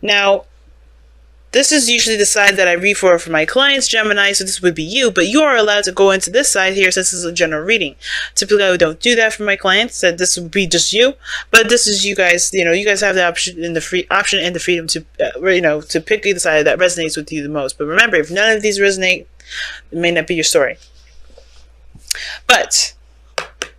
Now, this is usually the side that I read for my clients, Gemini, so this would be you, but you are allowed to go into this side here since this is a general reading. Typically, I don't do that for my clients, that this would be just you, but this is you guys, you guys have the option and the freedom to, to pick either side that resonates with you the most. But remember, if none of these resonate, it may not be your story. But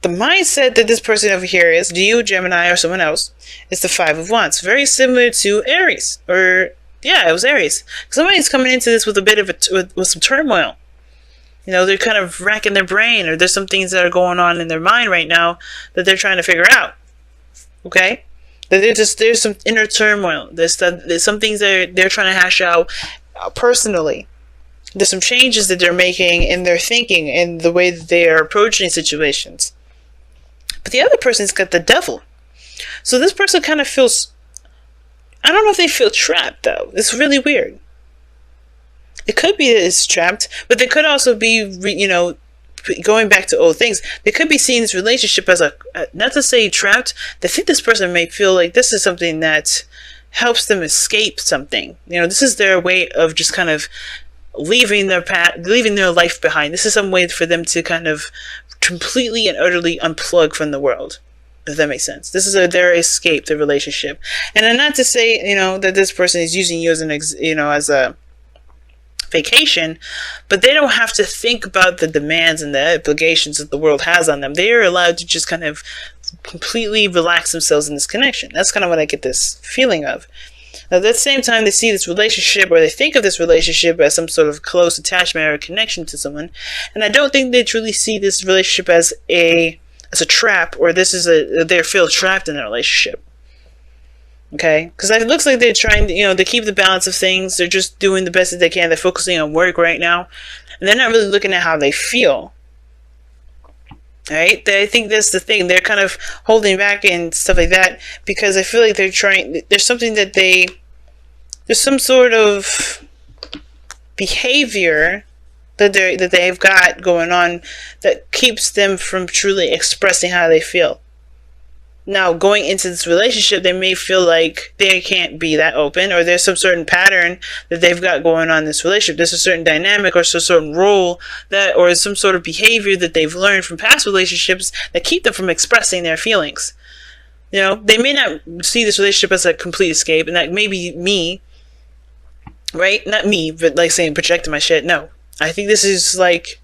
the mindset that this person over here is, do you, Gemini, or someone else, is the Five of Wands. Very similar to Aries, or yeah, it was Aries. Somebody's coming into this with a bit of with some turmoil. They're kind of racking their brain, or there's some things that are going on in their mind right now that they're trying to figure out. Okay, that there's some inner turmoil. There's some things that they're trying to hash out personally. There's some changes that they're making in their thinking and the way that they are approaching situations. But the other person's got the Devil. So this person kind of feels, I don't know if they feel trapped though. It's really weird. It could be that it's trapped, but they could also be, going back to old things. They could be seeing this relationship as not to say trapped. They think this person may feel like this is something that helps them escape something. This is their way of just kind of leaving their life behind. This is some way for them to kind of completely and utterly unplug from the world, if that makes sense. This is their escape, the relationship. And not to say, that this person is using you as as a vacation, but they don't have to think about the demands and the obligations that the world has on them. They are allowed to just kind of completely relax themselves in this connection. That's kind of what I get this feeling of. Now, at the same time, they see this relationship, or they think of this relationship as some sort of close attachment or connection to someone, and I don't think they truly see this relationship as a trap, or they feel trapped in a relationship. Okay, because it looks like they're trying to keep the balance of things. They're just doing the best that they can. They're focusing on work right now, and they're not really looking at how they feel. Right? I think that's the thing. They're kind of holding back and stuff like that because I feel like they're trying. There's something that there's some sort of behavior that they've got going on that keeps them from truly expressing how they feel. Now, going into this relationship, they may feel like they can't be that open, or there's some certain pattern that they've got going on in this relationship. There's a certain dynamic or some certain role or some sort of behavior that they've learned from past relationships that keep them from expressing their feelings. They may not see this relationship as a complete escape, and that may be me, right? Not me, but like saying projecting my shit. No, I think this is like,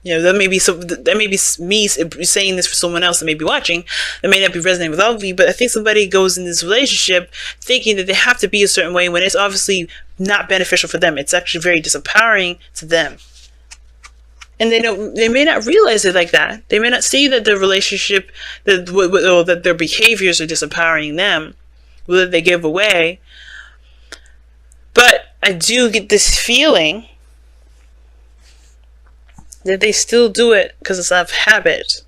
that may be me saying this for someone else that may be watching. That may not be resonating with all of you, but I think somebody goes in this relationship thinking that they have to be a certain way when it's obviously not beneficial for them. It's actually very disempowering to them. And they may not realize it like that. They may not see that the relationship, that their behaviors are disempowering them, whether they give away. But I do get this feeling that they still do it because it's out of habit.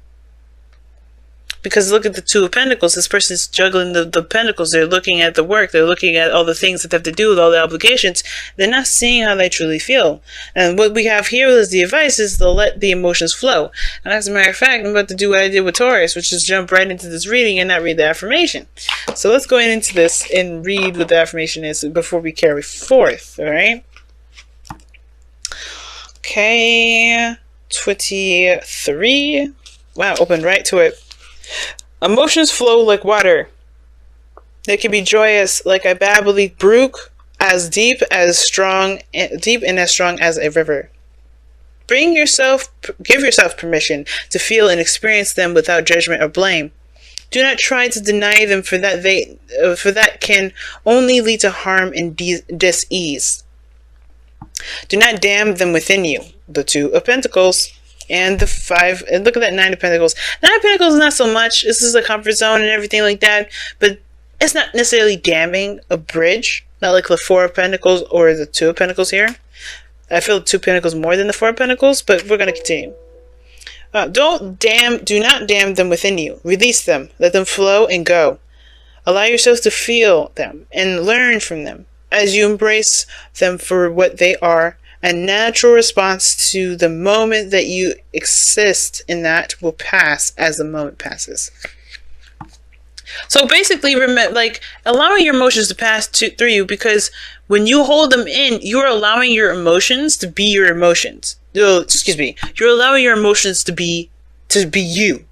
Because look at the Two of Pentacles. This person's juggling the pentacles. They're looking at the work. They're looking at all the things that they have to do with all the obligations. They're not seeing how they truly feel. And what we have here is the advice is to let the emotions flow. And as a matter of fact, I'm about to do what I did with Taurus, which is jump right into this reading and not read the affirmation. So let's go into this and read what the affirmation is before we carry forth. All right? Okay. 23. Wow, opened right to it. Emotions flow like water. They can be joyous like a babbly brook, as deep and as strong as a river. Give yourself permission to feel and experience them without judgment or blame. Do not try to deny them, for that can only lead to harm and dis-ease. Do not damn them within you. The Two of Pentacles and the Five, and look at that Nine of Pentacles. Nine of Pentacles is not so much. This is a comfort zone and everything like that, but it's not necessarily damning a bridge. Not like the Four of Pentacles or the Two of Pentacles here. I feel the Two of Pentacles more than the Four of Pentacles, but we're going to continue. Do not damn them within you. Release them. Let them flow and go. Allow yourself to feel them and learn from them as you embrace them for what they are. A natural response to the moment that you exist in that will pass as the moment passes. So basically, like allowing your emotions to pass through you, because when you hold them in, you're allowing your emotions to be your emotions. Oh, excuse me. You're allowing your emotions to be you.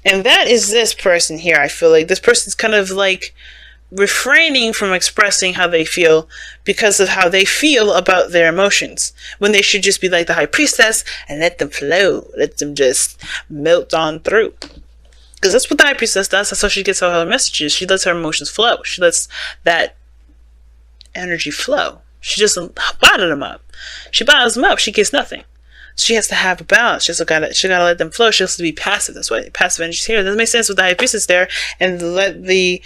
And that is this person here. I feel like this person's kind of like refraining from expressing how they feel because of how they feel about their emotions, when they should just be like the high priestess and let them flow, let them just melt on through. Because that's what the high priestess does. That's how she gets all her messages. She lets her emotions flow. She lets that energy flow. She doesn't bottle them up. She bottles them up. She gets nothing. She has to have a balance. She gotta let them flow. She has to be passive. That's why passive energy is here. That makes sense with the high priestess there, and let the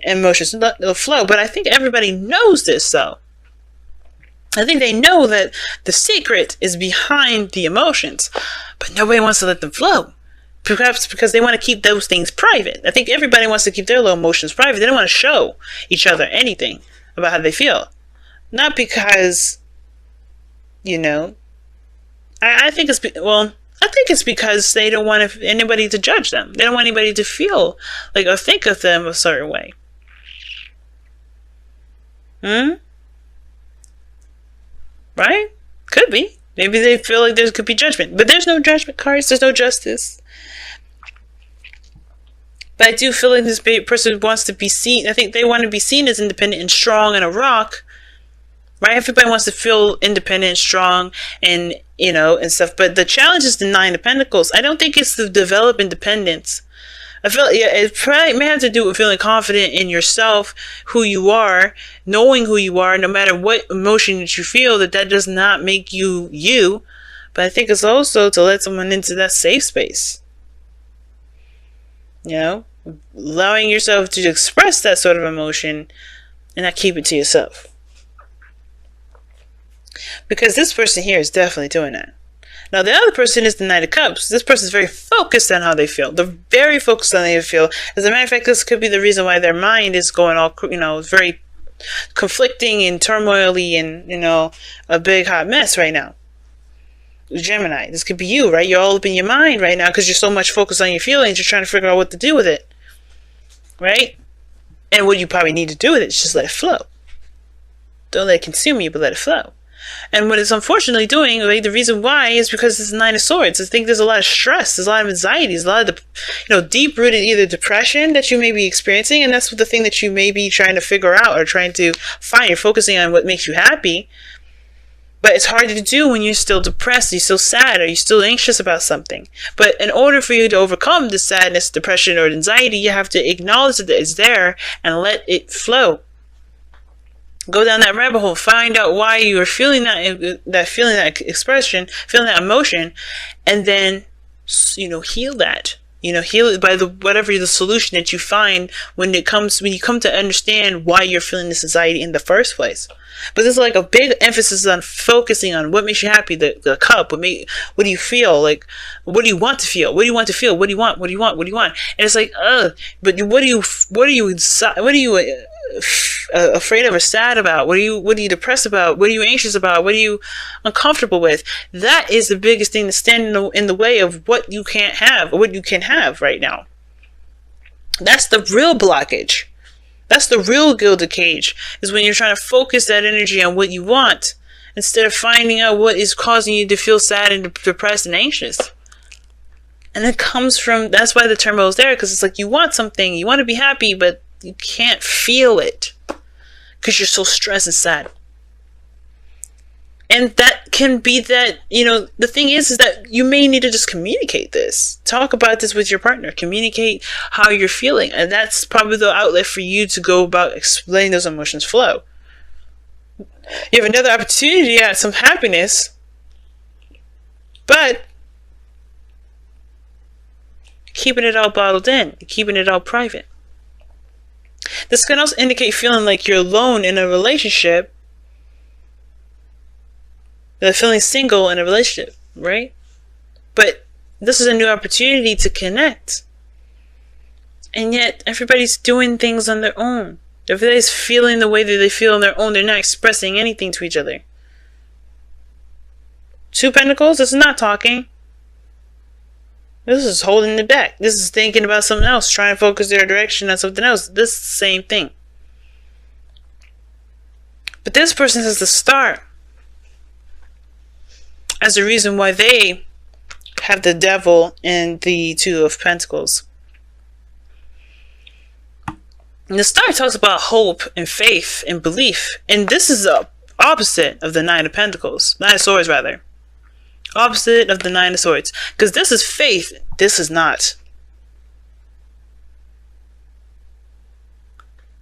emotions flow. But I think everybody knows this, though. I think they know that the secret is behind the emotions, but nobody wants to let them flow. Perhaps because they want to keep those things private. I think everybody wants to keep their little emotions private. They don't want to show each other anything about how they feel. Not because, I think it's because they don't want anybody to judge them. They don't want anybody to feel like or think of them a certain way. Right? Could be. Maybe they feel like there could be judgment. But there's no judgment cards. There's no justice. But I do feel like this person wants to be seen. I think they want to be seen as independent and strong and a rock. Right? Everybody wants to feel independent and strong and, and stuff. But the challenge is the Nine of Pentacles. I don't think it's to develop independence. I feel it probably may have to do with feeling confident in yourself, who you are, knowing who you are, no matter what emotion that you feel, that does not make you you. But I think it's also to let someone into that safe space. Allowing yourself to express that sort of emotion and not keep it to yourself. Because this person here is definitely doing that. Now, the other person is the Knight of Cups. This person is very focused on how they feel. They're very focused on how they feel. As a matter of fact, this could be the reason why their mind is going all, very conflicting and turmoily and, a big hot mess right now. Gemini, this could be you, right? You're all up in your mind right now because you're so much focused on your feelings. You're trying to figure out what to do with it, right? And what you probably need to do with it is just let it flow. Don't let it consume you, but let it flow. And what it's unfortunately doing, right, the reason why is because it's the Nine of Swords. I think there's a lot of stress, there's a lot of anxiety, there's a lot of, deep-rooted either depression that you may be experiencing, and that's the thing that you may be trying to figure out or trying to find. You're focusing on what makes you happy, but it's hard to do when you're still depressed, you're still sad, or you're still anxious about something. But in order for you to overcome this sadness, depression, or anxiety, you have to acknowledge that it's there and let it flow. Go down that rabbit hole. Find out why you are feeling that feeling, that expression, feeling that emotion, and then, heal that. Heal it by whatever the solution that you find when you come to understand why you're feeling this anxiety in the first place. But there's like a big emphasis on focusing on what makes you happy. The cup. What do you feel like? What do you want to feel? What do you want to feel? What do you want? What do you want? What do you want? And it's like, but what are you afraid of or sad about? What are you depressed about? What are you anxious about? What are you uncomfortable with? That is the biggest thing that's standing in the way of what you can't have or what you can have right now. That's the real blockage. That's the real gilded cage, is when you're trying to focus that energy on what you want instead of finding out what is causing you to feel sad and depressed and anxious. And it comes from, that's why the turmoil is there, because it's like you want something, you want to be happy, but you can't feel it because you're so stressed and sad. And that can be that, the thing is that you may need to just communicate this. Talk about this with your partner. Communicate how you're feeling. And that's probably the outlet for you to go about explaining those emotions flow. You have another opportunity at some happiness, but keeping it all bottled in, keeping it all private. This can also indicate feeling like you're alone in a relationship, feeling single in a relationship, right? But this is a new opportunity to connect. And yet, everybody's doing things on their own. Everybody's feeling the way that they feel on their own. They're not expressing anything to each other. Two Pentacles, this is not talking. This is holding it back. This is thinking about something else, trying to focus their direction on something else. This is the same thing. But this person has the star as the reason why they have the devil and the Two of Pentacles. And the star talks about hope and faith and belief. And this is the opposite of the Nine of Pentacles. Nine of Swords, rather. Opposite of the Nine of Swords. Because this is faith. This is not.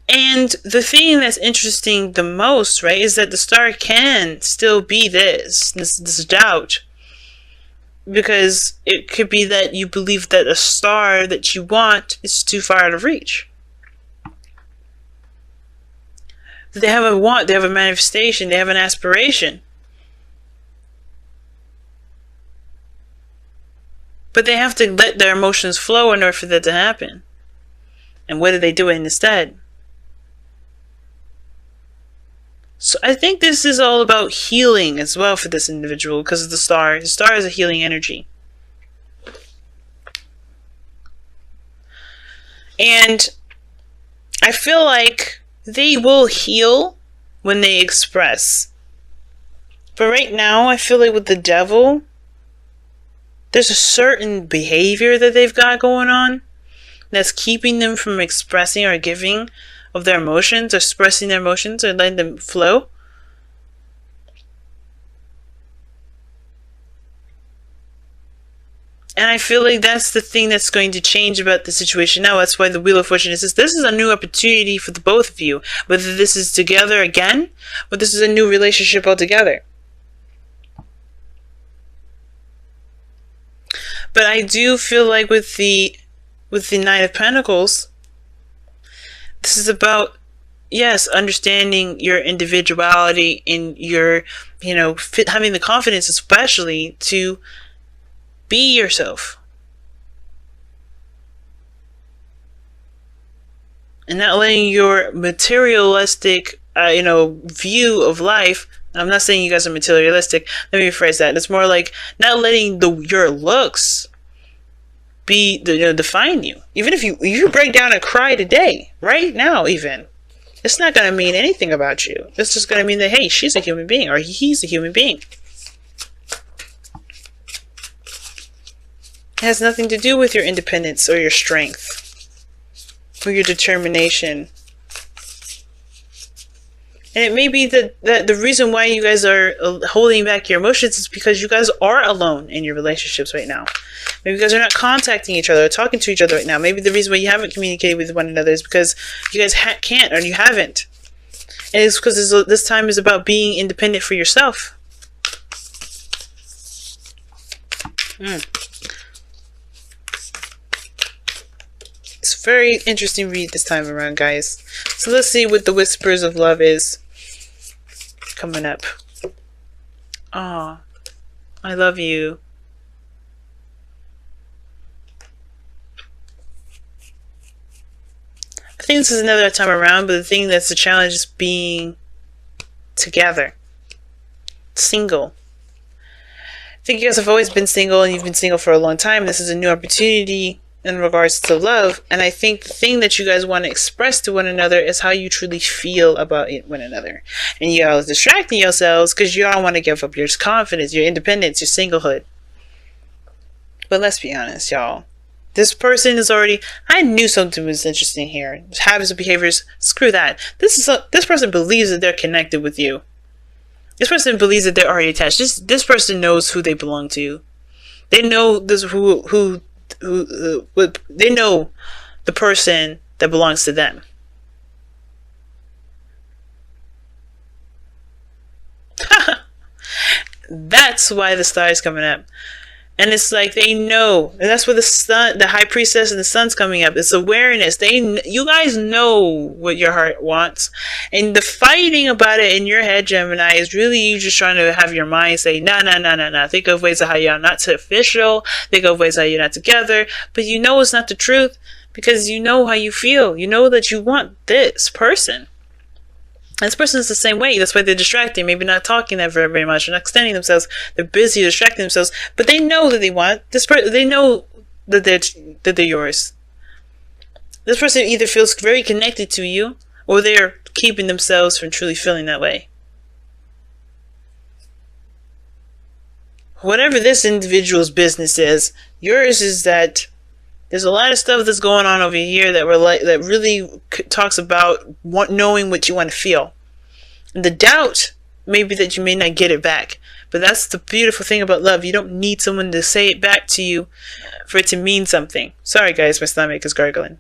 And the thing that's interesting the most, right, is that the star can still be this doubt. Because it could be that you believe that a star that you want is too far out of reach. They have a want, they have a manifestation, they have an aspiration. But they have to let their emotions flow in order for that to happen. And what do they do instead? So I think this is all about healing as well for this individual because of the star. The star is a healing energy. And I feel like they will heal when they express. But right now, I feel like with the devil, there's a certain behavior that they've got going on that's keeping them from expressing or giving of their emotions, or expressing their emotions, or letting them flow. And I feel like that's the thing that's going to change about the situation now. That's why the Wheel of Fortune is this. This is a new opportunity for the both of you. Whether this is together again, or this is a new relationship altogether. But I do feel like with the Nine of Pentacles, this is about, yes, understanding your individuality and your, having the confidence especially to be yourself. And not letting your materialistic, view of life. I'm not saying you guys are materialistic. Let me rephrase that. It's more like not letting your looks define you. Even if you break down and cry today, right now even, it's not going to mean anything about you. It's just going to mean that, hey, she's a human being, or he's a human being. It has nothing to do with your independence or your strength or your determination. And it may be that the reason why you guys are holding back your emotions is because you guys are alone in your relationships right now. Maybe you guys are not contacting each other or talking to each other right now. Maybe the reason why you haven't communicated with one another is because you guys can't, or you haven't. And it's because this time is about being independent for yourself. It's a very interesting read this time around, guys. So let's see what the Whispers of Love is coming up. Aw, I love you. I think this is another time around, but the thing that's the challenge is being together. Single. I think you guys have always been single, and you've been single for a long time. This is a new opportunity in regards to love, and I think the thing that you guys want to express to one another is how you truly feel about one another. And y'all are distracting yourselves because y'all want to give up your confidence, your independence, your singlehood. But let's be honest, y'all. This person is already, I knew something was interesting here. Habits and behaviors, screw that. This person believes that they're connected with you. This person believes that they're already attached. This person knows who they belong to. They know this they know the person that belongs to them. That's why the star is coming up. And it's like they know, and that's where the sun, the high priestess and the sun's coming up. It's awareness. You guys know what your heart wants, and the fighting about it in your head, Gemini, is really you just trying to have your mind say, no. Think of ways of how you're not official. Think of ways how you're not together. But you know it's not the truth because you know how you feel. You know that you want this person. And this person is the same way. That's why they're distracting. Maybe not talking that very much. They're not extending themselves. They're busy distracting themselves. But they know that they want this person. They know that they're yours. This person either feels very connected to you, or they're keeping themselves from truly feeling that way. Whatever this individual's business is, yours is that there's a lot of stuff that's going on over here that really talks about knowing what you want to feel. And the doubt may be that you may not get it back. But that's the beautiful thing about love. You don't need someone to say it back to you for it to mean something. Sorry guys, my stomach is gargling.